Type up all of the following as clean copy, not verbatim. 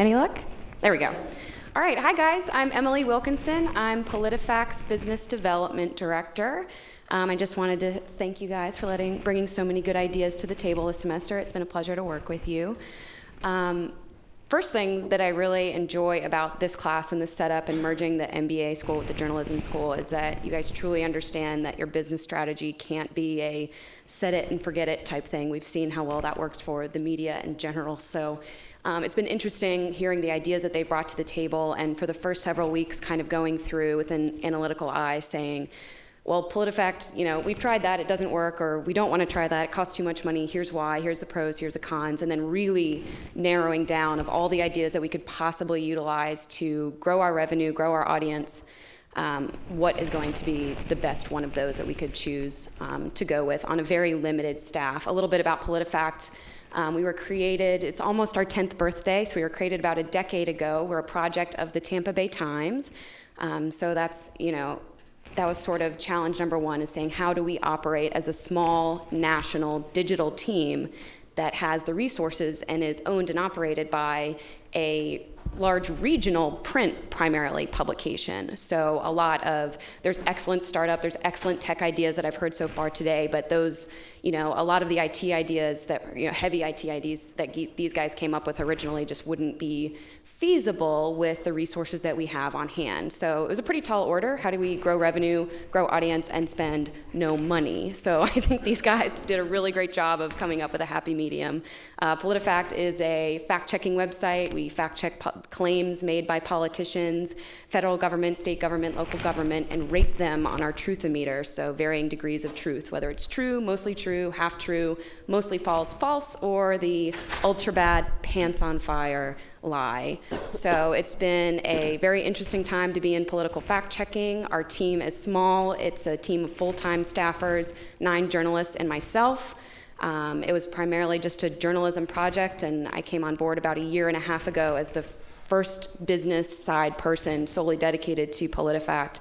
Any luck? There we go. All right, hi guys, I'm Emily Wilkinson. I'm Politifact's Business Development Director. I just wanted to thank you guys for bringing so many good ideas to the table this semester. It's been a pleasure to work with you. First thing that I really enjoy about this class and this setup and merging the MBA school with the journalism school is that you guys truly understand that your business strategy can't be a set it and forget it type thing. We've seen how well that works for the media in general. So it's been interesting hearing the ideas that they brought to the table, and for the first several weeks kind of going through with an analytical eye saying, well, Politifact, we've tried that, it doesn't work, or we don't want to try that, it costs too much money, here's why, here's the pros, here's the cons, and then really narrowing down of all the ideas that we could possibly utilize to grow our revenue, grow our audience, what is going to be the best one of those that we could choose to go with on a very limited staff. A little bit about Politifact. We were created, it's almost our 10th birthday, so we were created about a decade ago. We're a project of the Tampa Bay Times. So that's, that was sort of challenge number one, is saying how do we operate as a small national digital team that has the resources and is owned and operated by a large regional print primarily publication. So there's excellent startup, there's excellent tech ideas that I've heard so far today, but those, a lot of the IT ideas that, heavy IT ideas that these guys came up with originally just wouldn't be feasible with the resources that we have on hand. So it was a pretty tall order. How do we grow revenue, grow audience, and spend no money? So I think these guys did a really great job of coming up with a happy medium. Politifact is a fact-checking website. We fact-check claims made by politicians, federal government, state government, local government, and rate them on our truth-o-meter, so varying degrees of truth, whether it's true, mostly true, half true, mostly false, or the ultra-bad, pants-on-fire lie. So it's been a very interesting time to be in political fact-checking. Our team is small. It's a team of full-time staffers, 9 journalists, and myself. It was primarily just a journalism project, and I came on board about a year and a half ago as the first business side person solely dedicated to Politifact.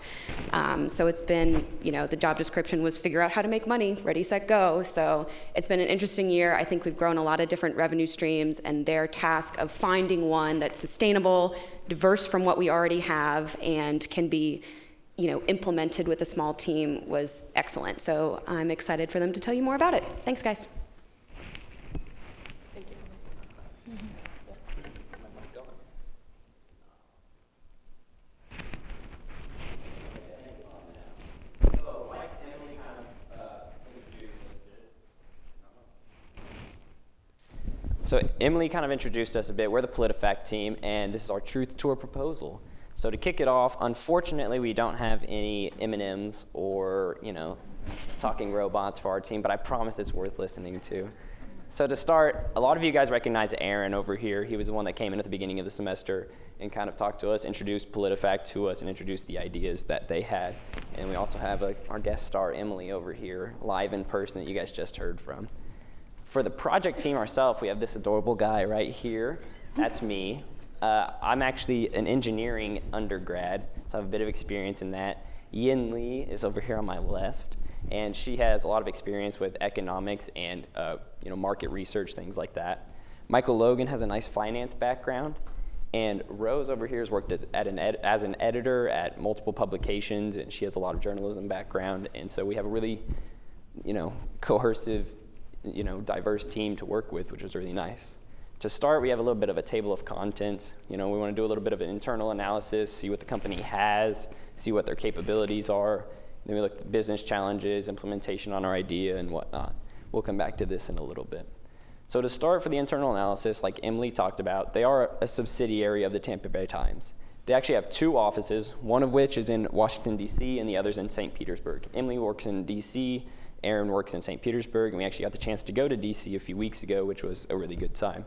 So it's been, the job description was figure out how to make money, ready, set, go. So it's been an interesting year. I think we've grown a lot of different revenue streams, and their task of finding one that's sustainable, diverse from what we already have, and can be implemented with a small team was excellent. So I'm excited for them to tell you more about it. Thanks, guys. Thank you. So Emily kind of introduced us a bit. We're the Politifact team, and this is our Truth Tour proposal. So to kick it off, unfortunately, we don't have any M&Ms or, talking robots for our team, but I promise it's worth listening to. So to start, a lot of you guys recognize Aaron over here. He was the one that came in at the beginning of the semester and kind of talked to us, introduced Politifact to us, and introduced the ideas that they had. And we also have our guest star, Emily, over here, live in person that you guys just heard from. For the project team ourselves, we have this adorable guy right here. That's me. I'm actually an engineering undergrad, so I have a bit of experience in that. Yin Lee is over here on my left, and she has a lot of experience with economics and market research, things like that. Michael Logan has a nice finance background, and Rose over here has worked as an editor at multiple publications, and she has a lot of journalism background, and so we have a really cohesive, diverse team to work with, which is really nice. To start, we have a little bit of a table of contents. We want to do a little bit of an internal analysis, see what the company has, see what their capabilities are. Then we look at business challenges, implementation on our idea, and whatnot. We'll come back to this in a little bit. So to start, for the internal analysis, like Emily talked about, they are a subsidiary of the Tampa Bay Times. They actually have 2 offices, one of which is in Washington, D.C., and the other's in St. Petersburg. Emily works in D.C., Aaron works in St. Petersburg, and we actually got the chance to go to D.C. a few weeks ago, which was a really good time.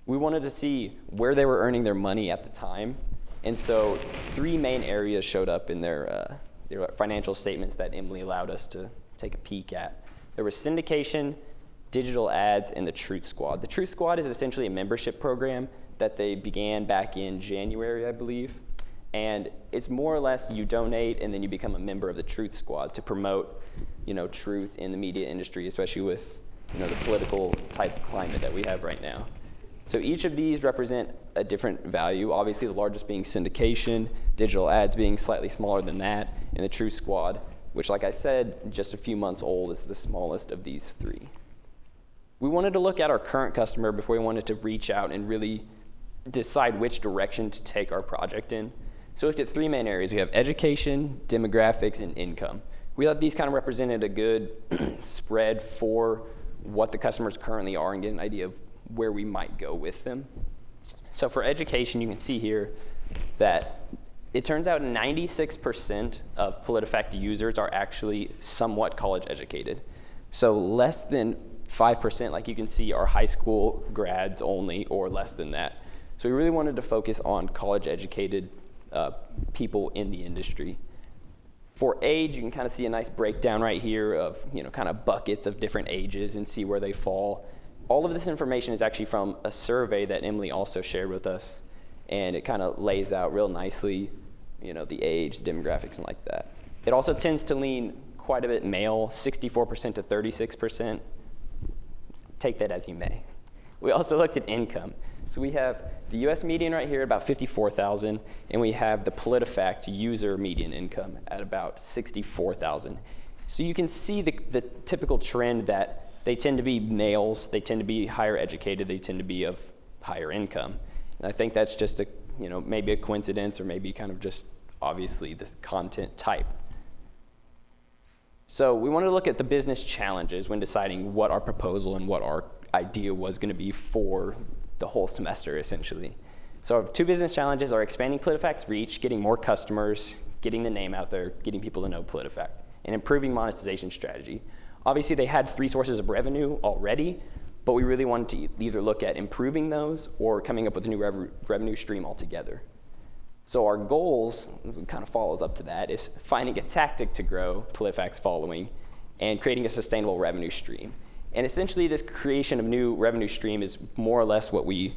We wanted to see where they were earning their money at the time, and so 3 main areas showed up in their financial statements that Emily allowed us to take a peek at. There was syndication, digital ads, and the Truth Squad. The Truth Squad is essentially a membership program that they began back in January, I believe, and it's more or less you donate and then you become a member of the Truth Squad to promote, truth in the media industry, especially with, the political type climate that we have right now. So each of these represent a different value, obviously the largest being syndication, digital ads being slightly smaller than that, and the True Squad, which, like I said, just a few months old, is the smallest of these three. We wanted to look at our current customer before we wanted to reach out and really decide which direction to take our project in. So we looked at three main areas. We have education, demographics, and income. We thought these kind of represented a good spread for what the customers currently are and get an idea of where we might go with them. So for education, you can see here that it turns out 96% of Politifact users are actually somewhat college educated. So less than 5%, like you can see, are high school grads only or less than that. So we really wanted to focus on college educated people in the industry. For age, you can kind of see a nice breakdown right here of, kind of buckets of different ages and see where they fall. All of this information is actually from a survey that Emily also shared with us, and it kind of lays out real nicely, the age, the demographics, and like that. It also tends to lean quite a bit male, 64% to 36%. Take that as you may. We also looked at income. So we have the US median right here, about 54,000, and we have the Politifact user median income at about 64,000. So you can see the typical trend that they tend to be males, they tend to be higher educated, they tend to be of higher income. And I think that's just maybe a coincidence, or maybe kind of just obviously the content type. So we wanted to look at the business challenges when deciding what our proposal and what our idea was going to be for the whole semester, essentially. So our two business challenges are expanding Politifact's reach, getting more customers, getting the name out there, getting people to know Politifact, and improving monetization strategy. Obviously, they had three sources of revenue already, but we really wanted to either look at improving those or coming up with a new revenue stream altogether. So our goals, kind of follows up to that, is finding a tactic to grow Politifact's following and creating a sustainable revenue stream. And essentially, this creation of new revenue stream is more or less what we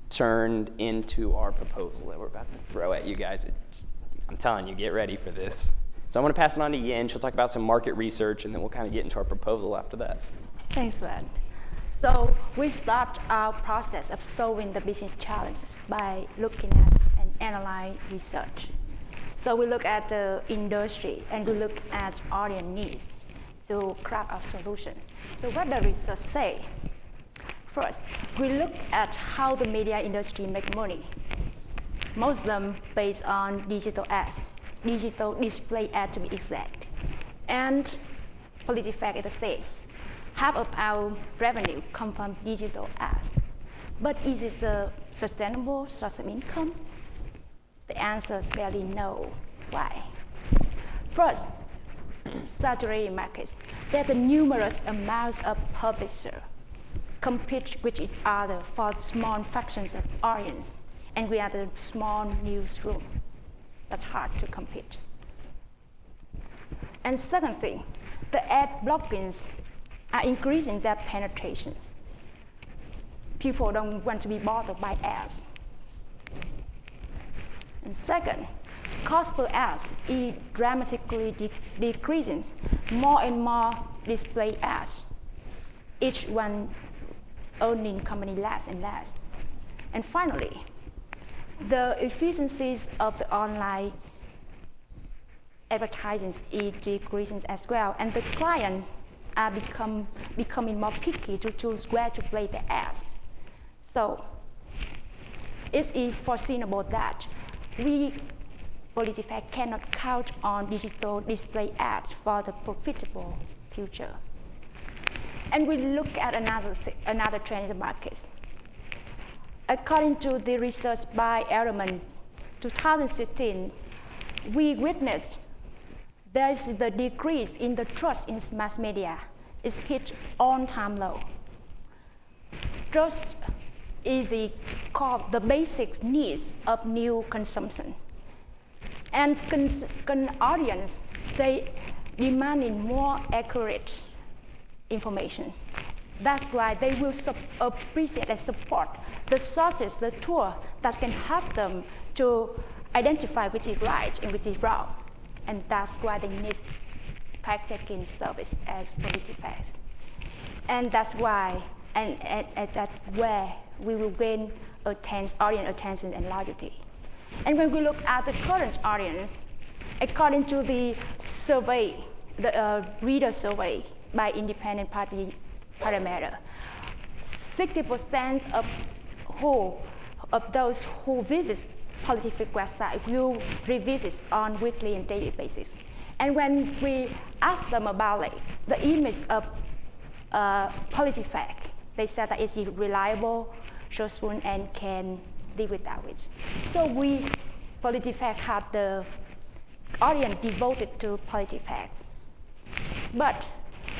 turned into our proposal that we're about to throw at you guys. I'm telling you, get ready for this. So I'm going to pass it on to Yin. She'll talk about some market research, and then we'll kind of get into our proposal after that. Thanks, Red. So we start our process of solving the business challenges by looking at and analyze research. So we look at the industry, and we look at audience needs to craft our solution. So what does research say? First, we look at how the media industry makes money. Most of them based on digital ads, digital display ads to be exact. And Politifact is the same. Half of our revenue comes from digital ads. But is it a sustainable source of income? The answer is barely no. Why? First, saturated markets. There are numerous amounts of publishers compete with each other for small fractions of audience, and we are the small newsroom. That's hard to compete. And second thing, the ad blockings are increasing their penetrations. People don't want to be bothered by ads. And second, cost per ads is dramatically decreasing. More and more display ads, each one earning company less and less. And finally, the efficiencies of the online advertising is decreasing as well, and the clients are becoming more picky to choose where to play the ads. So it is foreseeable that we, Politifact, cannot count on digital display ads for the profitable future. And we look at another trend in the market. According to the research by Ehrman, 2016, we witnessed there is the decrease in the trust in mass media. It's hit all-time low. Trust is the basic needs of new consumption. And audience, they demanding more accurate information. That's why they will appreciate and support the sources, the tool that can help them to identify which is right and which is wrong. And that's why they need fact-checking service as Politifact. And that's why, and that's where we will gain audience attention and loyalty. And when we look at the current audience, according to the survey, the reader survey by independent party parameter, 60% of those who visit Politifact website will revisit on weekly and daily basis. And when we ask them about the image of Politifact, they said that it's reliable, trustful, and can live without it. So we, Politifact, have the audience devoted to Politifact. But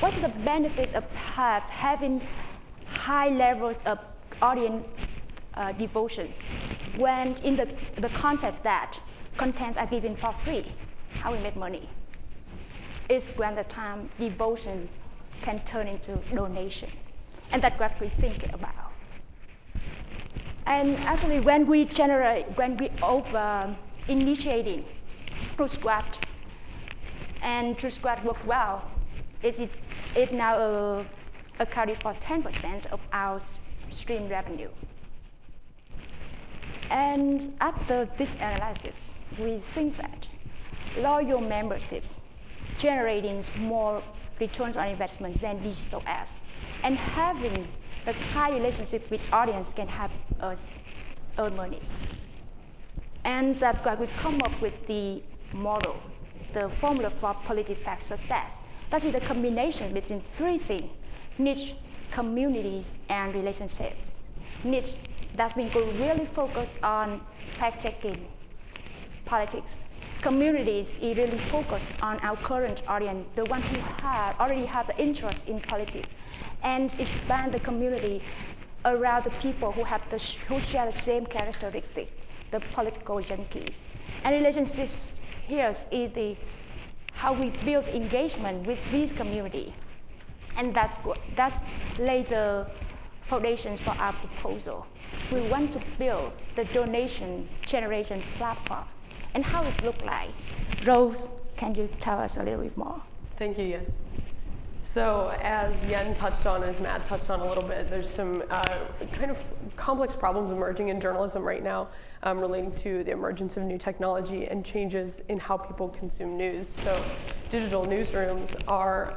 what's the benefits of having high levels of audience devotions when in the context that contents are given for free? How we make money? It's when the time devotion can turn into donation. And that's what we think about. And actually, when we initiating Truth Squad, and Truth Squad worked well, it now accounted for 10% of our stream revenue. And after this analysis, we think that loyal memberships generating more returns on investments than digital ads, and having a high relationship with audience can help us earn money. And that's why we come up with the model, the formula for Politifact success. That is the combination between three things: niche, communities, and relationships. Niche, that means we really focus on fact-checking politics. Communities, it really focus on our current audience, the one who already have the interest in politics, and expand the community around the people who share the same characteristics, the political junkies. And relationships here is how we build engagement with this community. And that's laid the foundation for our proposal. We want to build the donation generation platform. And how it look like? Rose, can you tell us a little bit more? Thank you, Yen. So as Yen touched on, as Matt touched on a little bit, there's some kind of complex problems emerging in journalism right now relating to the emergence of new technology and changes in how people consume news. So digital newsrooms are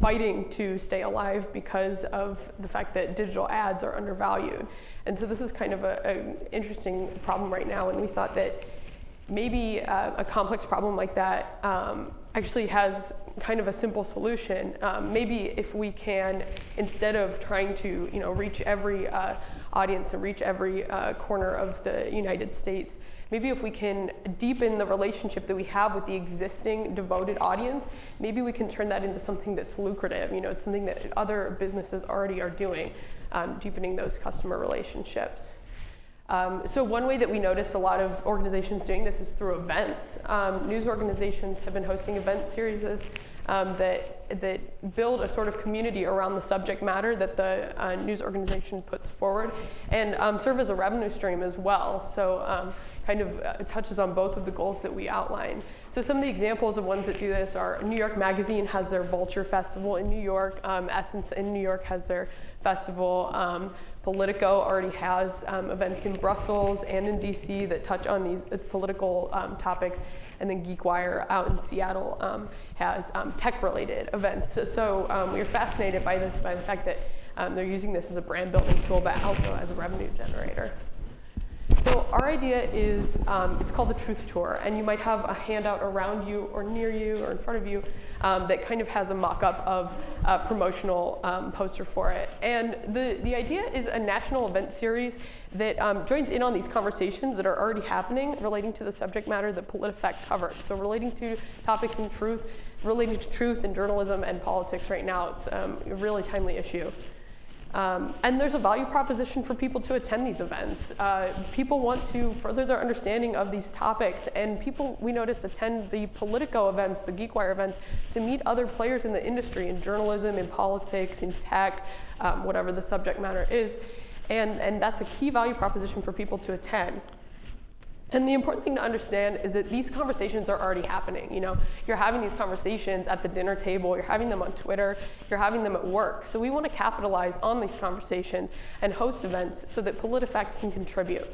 fighting to stay alive because of the fact that digital ads are undervalued. And so this is kind of an interesting problem right now, and we thought that maybe a complex problem like that actually has kind of a simple solution. Maybe if we can, instead of trying to reach every audience and reach every corner of the United States, maybe if we can deepen the relationship that we have with the existing devoted audience, maybe we can turn that into something that's lucrative. It's something that other businesses already are doing, deepening those customer relationships. So one way that we notice a lot of organizations doing this is through events. News organizations have been hosting event series that build a sort of community around the subject matter that the news organization puts forward, and serve as a revenue stream as well. So kind of touches on both of the goals that we outlined. So some of the examples of ones that do this are New York Magazine has their Vulture Festival in New York. Essence in New York has their festival. Politico already has events in Brussels and in DC that touch on these political topics. And then GeekWire out in Seattle has tech-related events. So we are fascinated by this, by the fact that they're using this as a brand building tool, but also as a revenue generator. So our idea is, it's called the Truth Tour, and you might have a handout around you or near you or in front of you that kind of has a mock-up of a promotional poster for it. And the idea is a national event series that joins in on these conversations that are already happening relating to the subject matter that Politifact covers. So relating to topics in truth, relating to truth in journalism and politics right now, it's a really timely issue. And there's a value proposition for people to attend these events. People want to further their understanding of these topics, and people, we notice, attend the Politico events, the GeekWire events, to meet other players in the industry, in journalism, in politics, in tech, whatever the subject matter is. And that's a key value proposition for people to attend. And the important thing to understand is that these conversations are already happening. You know, you're having these conversations at the dinner table, you're having them on Twitter, you're having them at work. So we want to capitalize on these conversations and host events so that Politifact can contribute.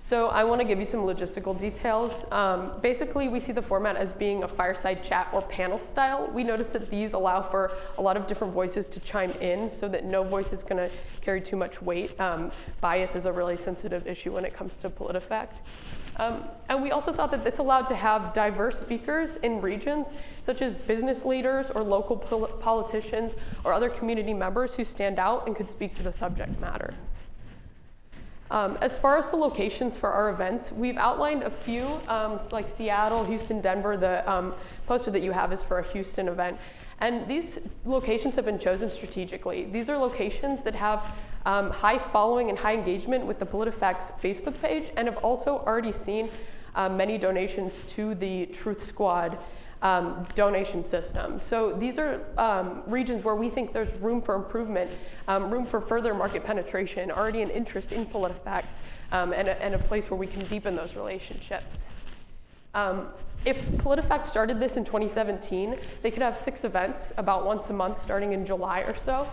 So I want to give you some logistical details. Basically, we see the format as being a fireside chat or panel style. We notice that these allow for a lot of different voices to chime in so that no voice is going to carry too much weight. Bias is a really sensitive issue when it comes to Politifact. And we also thought that this allowed to have diverse speakers in regions, such as business leaders or local politicians or other community members who stand out and could speak to the subject matter. As far as the locations for our events, we've outlined a few, like Seattle, Houston, Denver. The poster that you have is for a Houston event. And these locations have been chosen strategically. These are locations that have high following and high engagement with the Politifact's Facebook page and have also already seen many donations to the Truth Squad donation system. So these are regions where we think there's room for improvement, room for further market penetration, already an interest in Politifact, and a place where we can deepen those relationships. If Politifact started this in 2017, they could have 6 events about once a month starting in July or so.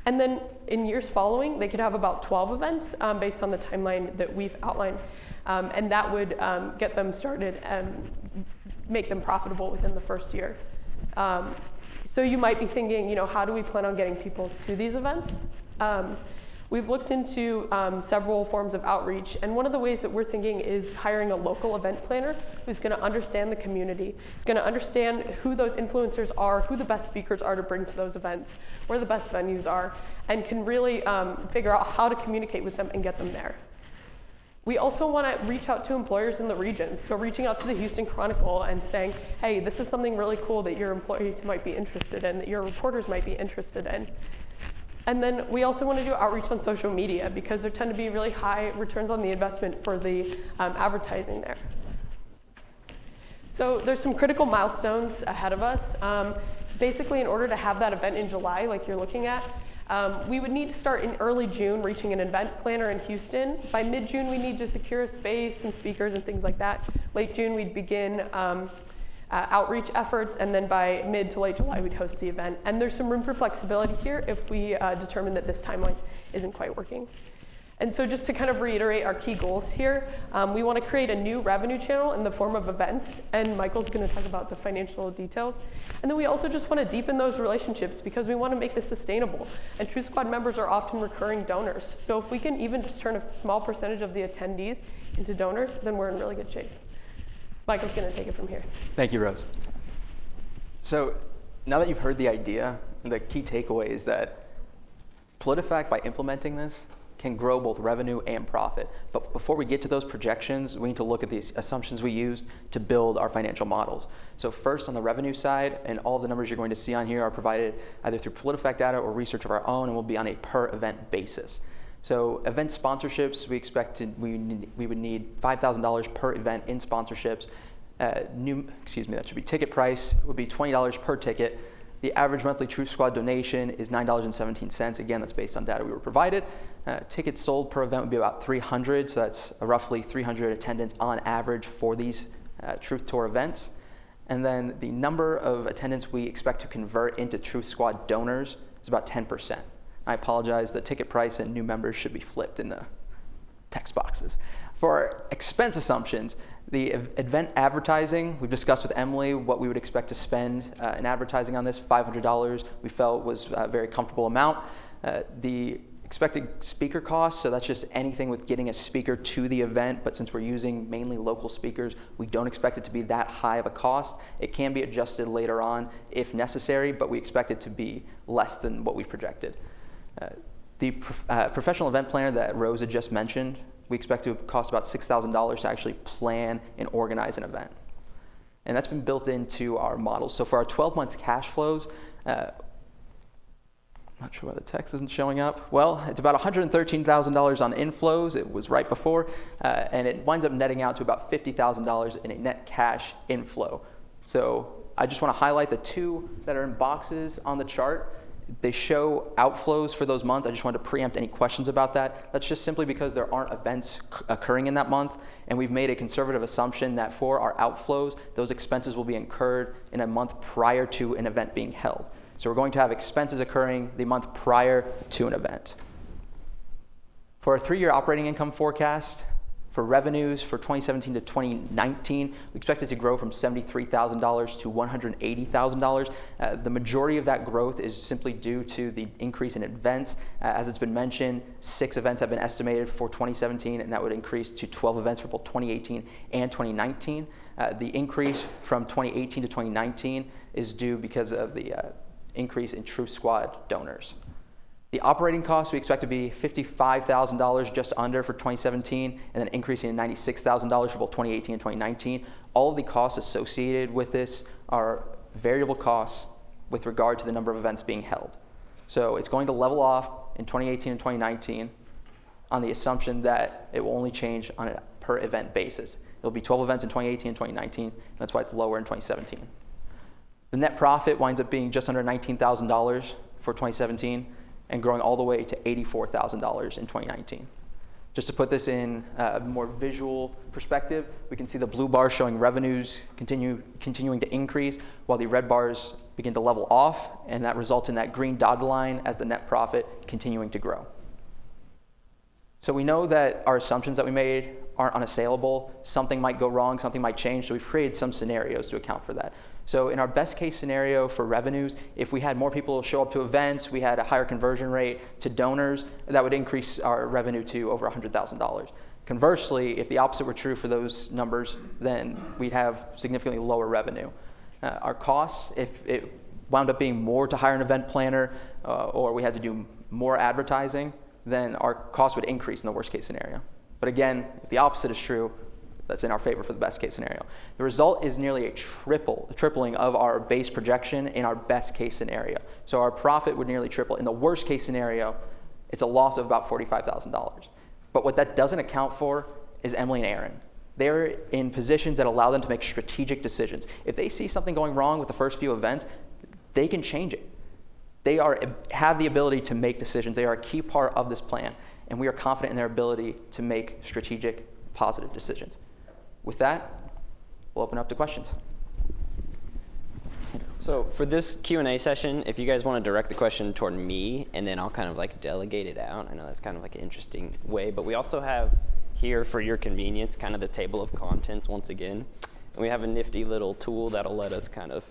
And then in years following, they could have about 12 events based on the timeline that we've outlined. And that would get them started and make them profitable within the first year. So you might be thinking, you know, how do we plan on getting people to these events? We've looked into several forms of outreach, and one of the ways that we're thinking is hiring a local event planner who's going to understand the community. It's going to understand who those influencers are, who the best speakers are to bring to those events, where the best venues are, and can really figure out how to communicate with them and get them there. We also want to reach out to employers in the region. So reaching out to the Houston Chronicle and saying, hey, this is something really cool that your employees might be interested in, that your reporters might be interested in. And then we also want to do outreach on social media because there tend to be really high returns on the investment for the advertising there. So there's some critical milestones ahead of us. Basically, in order to have that event in July, like you're looking at, we would need to start in early June reaching an event planner in Houston. By mid-June, we need to secure a space, some speakers, and things like that. Late June, we'd begin outreach efforts, and then by mid to late July, we'd host the event. And there's some room for flexibility here if we determine that this timeline isn't quite working. And so just to kind of reiterate our key goals here, we want to create a new revenue channel in the form of events, and Michael's going to talk about the financial details. And then we also just want to deepen those relationships because we want to make this sustainable. And Truth Squad members are often recurring donors. So if we can even just turn a small percentage of the attendees into donors, then we're in really good shape. Michael's going to take it from here. Thank you, Rose. So now that you've heard the idea, the key takeaway is that Politifact, by implementing this, can grow both revenue and profit. But before we get to those projections, we need to look at these assumptions we used to build our financial models. So first, on the revenue side, and all of the numbers you're going to see on here are provided either through Politifact data or research of our own, and will be on a per event basis. So event sponsorships, we expect we would need $5,000 per event in sponsorships. That should be ticket price would be $20 per ticket. The average monthly Truth Squad donation is $9.17. Again, that's based on data we were provided. Tickets sold per event would be about 300, so that's roughly 300 attendance on average for these Truth Tour events. And then the number of attendants we expect to convert into Truth Squad donors is about 10%. I apologize, the ticket price and new members should be flipped in the text boxes. For expense assumptions, the event advertising, we've discussed with Emily what we would expect to spend in advertising on this. $500 we felt was a very comfortable amount. The expected speaker costs, so that's just anything with getting a speaker to the event, but since we're using mainly local speakers, we don't expect it to be that high of a cost. It can be adjusted later on if necessary, but we expect it to be less than what we projected. The professional event planner that Rose had just mentioned, we expect to cost about $6,000 to actually plan and organize an event. And that's been built into our models. So for our 12-month cash flows, I'm not sure why the text isn't showing up. Well, it's about $113,000 on inflows. It was right before. And it winds up netting out to about $50,000 in a net cash inflow. So I just want to highlight the two that are in boxes on the chart. They show outflows for those months. I just wanted to preempt any questions about that. That's just simply because there aren't events occurring in that month, and we've made a conservative assumption that for our outflows, those expenses will be incurred in a month prior to an event being held. So we're going to have expenses occurring the month prior to an event. For our 3-year operating income forecast, for revenues for 2017 to 2019, we expect it to grow from $73,000 to $180,000. The majority of that growth is simply due to the increase in events. As it's been mentioned, 6 events have been estimated for 2017, and that would increase to 12 events for both 2018 and 2019. The increase from 2018 to 2019 is due because of the increase in Truth Squad donors. The operating costs we expect to be $55,000 just under for 2017, and then increasing to $96,000 for both 2018 and 2019. All of the costs associated with this are variable costs with regard to the number of events being held. So it's going to level off in 2018 and 2019 on the assumption that it will only change on a per event basis. It'll be 12 events in 2018 and 2019, and that's why it's lower in 2017. The net profit winds up being just under $19,000 for 2017, and growing all the way to $84,000 in 2019. Just to put this in a more visual perspective, we can see the blue bar showing revenues continuing to increase, while the red bars begin to level off, and that results in that green dotted line as the net profit continuing to grow. So we know that our assumptions that we made aren't unassailable. Something might go wrong, something might change, so we've created some scenarios to account for that. So in our best case scenario for revenues, if we had more people show up to events, we had a higher conversion rate to donors, that would increase our revenue to over $100,000. Conversely, if the opposite were true for those numbers, then we'd have significantly lower revenue. Our costs, if it wound up being more to hire an event planner or we had to do more advertising, then our costs would increase in the worst case scenario. But again, if the opposite is true, that's in our favor for the best case scenario. The result is nearly a tripling of our base projection in our best case scenario. So our profit would nearly triple. In the worst case scenario, it's a loss of about $45,000. But what that doesn't account for is Emily and Aaron. They're in positions that allow them to make strategic decisions. If they see something going wrong with the first few events, they can change it. They have the ability to make decisions. They are a key part of this plan, and we are confident in their ability to make strategic, positive decisions. With that, we'll open up to questions. So for this Q&A session, if you guys want to direct the question toward me, and then I'll kind of like delegate it out. I know that's kind of like an interesting way, but we also have here for your convenience kind of the table of contents once again. And we have a nifty little tool that'll let us kind of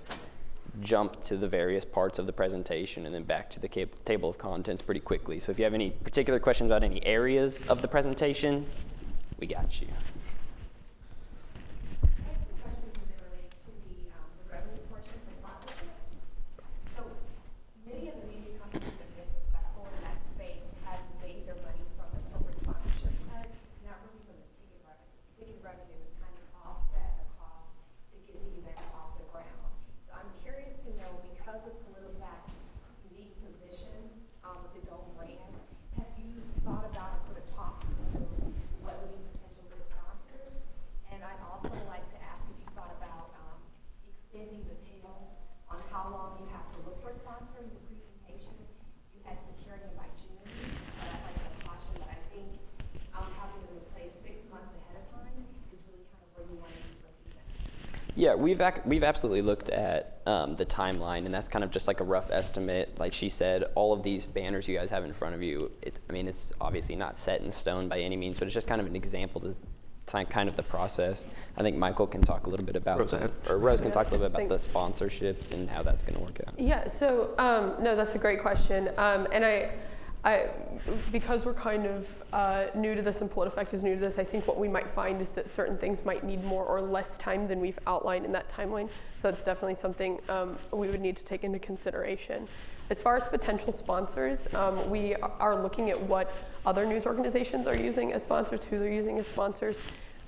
jump to the various parts of the presentation and then back to the table of contents pretty quickly. So if you have any particular questions about any areas of the presentation, we got you. Yeah, we've absolutely looked at the timeline, and that's kind of just like a rough estimate. Like she said, all of these banners you guys have in front of you, it's obviously not set in stone by any means, but it's just kind of an example to kind of the process. I think Michael can talk a little bit about Rose can talk a little bit about the sponsorships and how that's going to work out. Yeah, so no, that's a great question. And I because we're kind of new to this and Politifact is new to this, I think what we might find is that certain things might need more or less time than we've outlined in that timeline. So it's definitely something we would need to take into consideration. As far as potential sponsors, we are looking at what other news organizations are using as sponsors, who they're using as sponsors.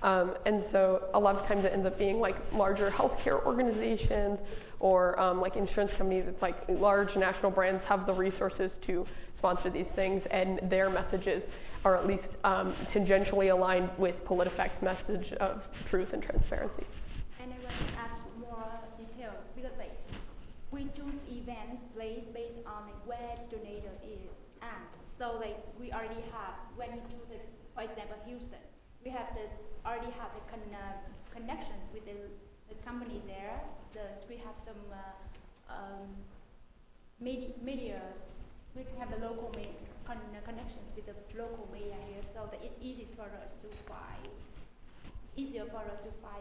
And so a lot of times it ends up being like larger healthcare organizations or like insurance companies. It's like large national brands have the resources to sponsor these things, and their messages are at least tangentially aligned with Politifact's message of truth and transparency. And I want to ask more details because like we choose events based on like when we already have the connections with the company there. We have some media. We have the local connections with the local media here, so that it's easier for us to find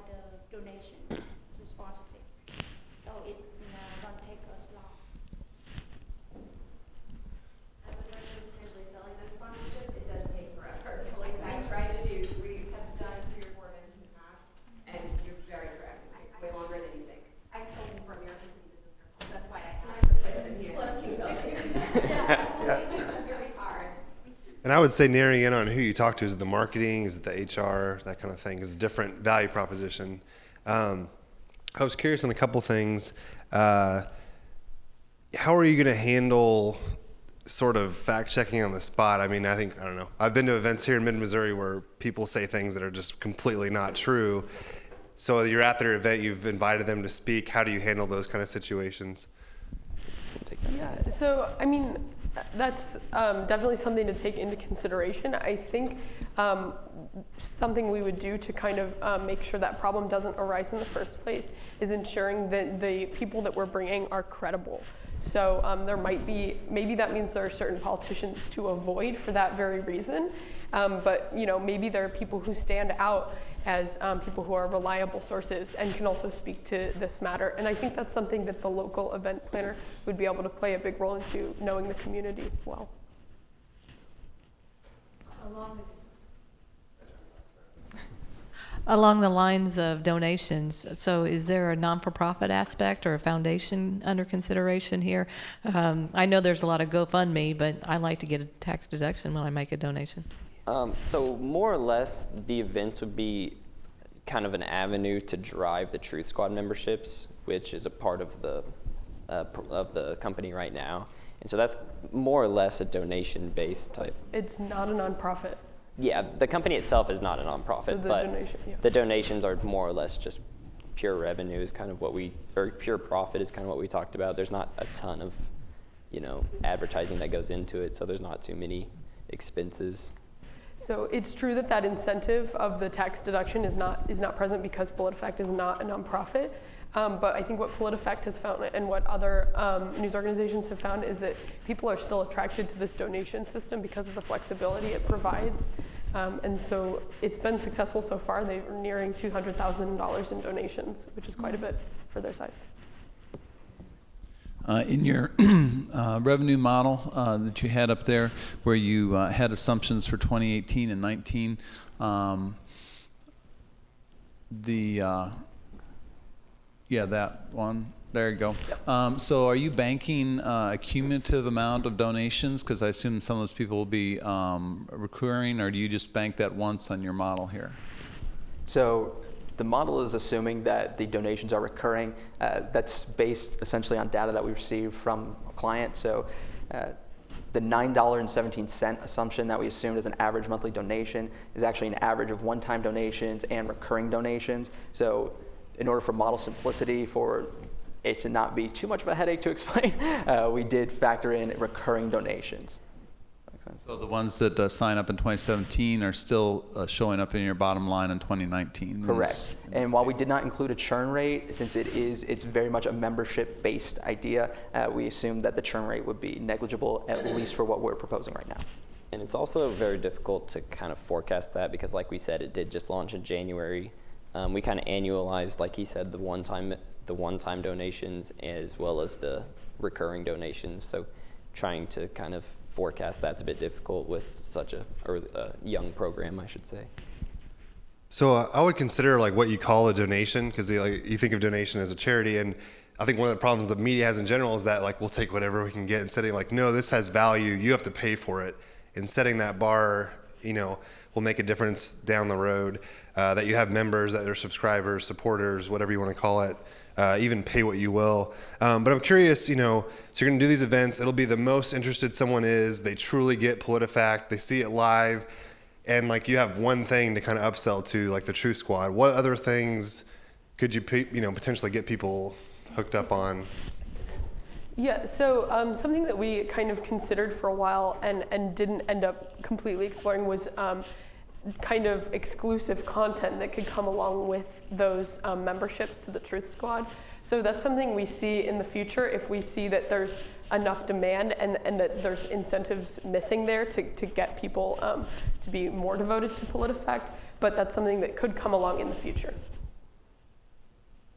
the donation to sponsorship. So it don't take us long. As the person potentially selling those sponsorships, it does take forever. So like I try to do, we have done 3 or 4 events in the past, and you're very correct. It takes way longer than you think. I stole them from your business circle. That's why I asked the question here. It's very hard. And I would say narrowing in on who you talk to, is it the marketing, is it the HR, that kind of thing, is a different value proposition. I was curious on a couple things. How are you going to handle sort of fact checking on the spot? I mean, I don't know. I've been to events here in mid-Missouri where people say things that are just completely not true. So you're at their event, you've invited them to speak. How do you handle those kind of situations? Yeah, so I mean, that's definitely something to take into consideration. I think something we would do to kind of make sure that problem doesn't arise in the first place is ensuring that the people that we're bringing are credible. So there might be, maybe that means there are certain politicians to avoid for that very reason, but maybe there are people who stand out as people who are reliable sources and can also speak to this matter. And I think that's something that the local event planner would be able to play a big role into, knowing the community well. Along the lines of donations, so is there a non-for-profit aspect or a foundation under consideration here? I know there's a lot of GoFundMe, but I like to get a tax deduction when I make a donation. So more or less, the events would be kind of an avenue to drive the Truth Squad memberships, which is a part of the company right now. And so that's more or less a donation-based type. It's not a nonprofit. Yeah, the company itself is not a nonprofit, So the but donation, yeah. the donations are more or less just pure revenue is kind of what or pure profit is kind of what we talked about. There's not a ton of, advertising that goes into it, so there's not too many expenses. So it's true that incentive of the tax deduction is not present because Politifact is not a nonprofit. But I think what Politifact has found and what other news organizations have found is that people are still attracted to this donation system because of the flexibility it provides. And so it's been successful so far. They're nearing $200,000 in donations, which is quite a bit for their size. In your revenue model that you had up there, where you had assumptions for 2018 and 19, that one. There you go. Yep. So are you banking a cumulative amount of donations? Because I assume some of those people will be recurring, or do you just bank that once on your model here? So the model is assuming that the donations are recurring. That's based essentially on data that we receive from a client. So the $9.17 assumption that we assumed as an average monthly donation is actually an average of one-time donations and recurring donations. So in order for model simplicity, for it to not be too much of a headache to explain, we did factor in recurring donations. Makes sense? So the ones that sign up in 2017 are still showing up in your bottom line in 2019? Correct. And while we did not include a churn rate, since it's very much a membership-based idea, we assumed that the churn rate would be negligible, at least for what we're proposing right now. And it's also very difficult to kind of forecast that because, like we said, it did just launch in January. We kind of annualized, like he said, the one-time donations as well as the recurring donations. So trying to kind of forecast that's a bit difficult with such a young program, I should say. So I would consider like what you call a donation, because you think of donation as a charity, and I think one of the problems the media has in general is that like we'll take whatever we can get, and setting like, no, this has value, you have to pay for it, and setting that bar, will make a difference down the road. That you have members, that they're subscribers, supporters, whatever you want to call it, even pay what you will. But I'm curious, so you're going to do these events. It'll be the most interested someone is. They truly get Politifact. They see it live. And like you have one thing to kind of upsell to, like the Truth Squad. What other things could you potentially get people hooked up on? Yeah, so something that we kind of considered for a while and didn't end up completely exploring was kind of exclusive content that could come along with those memberships to the Truth Squad. So that's something we see in the future if we see that there's enough demand and that there's incentives missing there to get people to be more devoted to Politifact. But that's something that could come along in the future.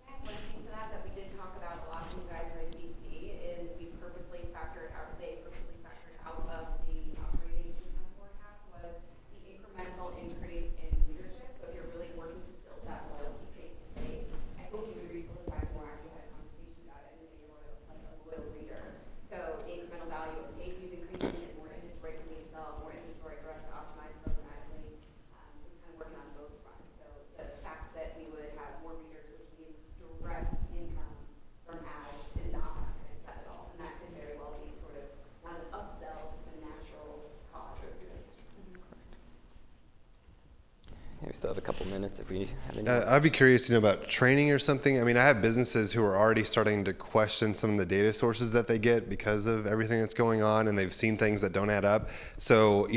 One piece to that we did talk about a lot when you guys are in DC is they purposely factored out of the operating income forecast was the incremental increase in leadership. So if you're really working to build that loyalty face to face, I hope you would read Politifact more after you had a conversation about it and that you're a loyal reader. So the incremental value of page views increasing is more inventory for me to sell, more inventory for us to optimize programmatically. So we're kind of working on both fronts. So the fact that we would have more readers, which means direct income from ads, is not factored into that at all. And that could very well be sort of not an upsell, just a natural cost. We still have a couple minutes if we have any. I'd be curious, about training or something. I mean, I have businesses who are already starting to question some of the data sources that they get because of everything that's going on, and they've seen things that don't add up. So,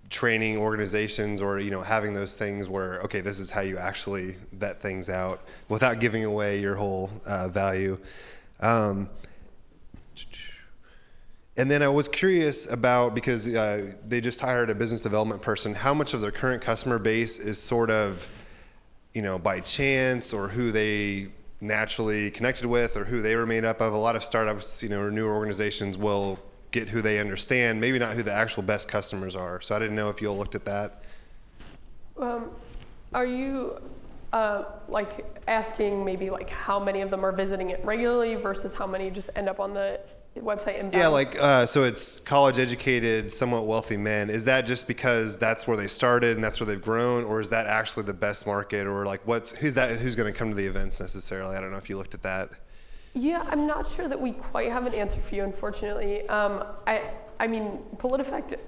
training organizations or, having those things where, okay, this is how you actually vet things out without giving away your whole value. And then I was curious about, because they just hired a business development person, how much of their current customer base is sort of, by chance, or who they naturally connected with, or who they were made up of. A lot of startups, or newer organizations will get who they understand, maybe not who the actual best customers are. So I didn't know if you all looked at that. Are you asking maybe how many of them are visiting it regularly versus how many just end up on the website and bounce? Yeah, so it's college educated, somewhat wealthy men. Is that just because that's where they started and that's where they've grown, or is that actually the best market, or who's going to come to the events necessarily? I don't know if you looked at that. Yeah, I'm not sure that we quite have an answer for you, unfortunately. I mean, Politifact,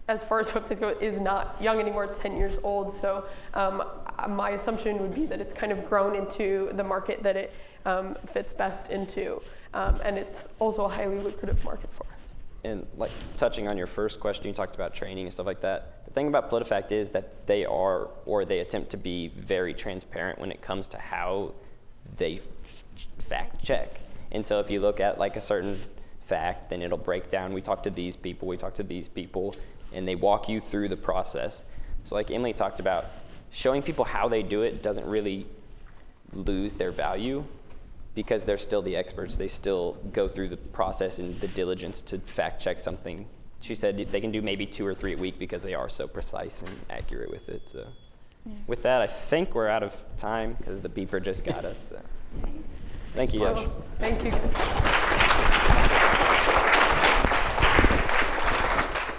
as far as websites go, is not young anymore. It's 10 years old. So my assumption would be that it's kind of grown into the market that it fits best into. And it's also a highly lucrative market for us. And touching on your first question, you talked about training and stuff like that. The thing about Politifact is that they attempt to be very transparent when it comes to how they fact check. And so if you look at a certain fact, then it'll break down, we talk to these people, and they walk you through the process. So like Emily talked about, showing people how they do it doesn't really lose their value, because they're still the experts. They still go through the process and the diligence to fact check something. She said they can do maybe 2 or 3 a week because they are so precise and accurate with it. So with that, I think we're out of time because the beeper just got us. So. Thank you, guys. Thank you.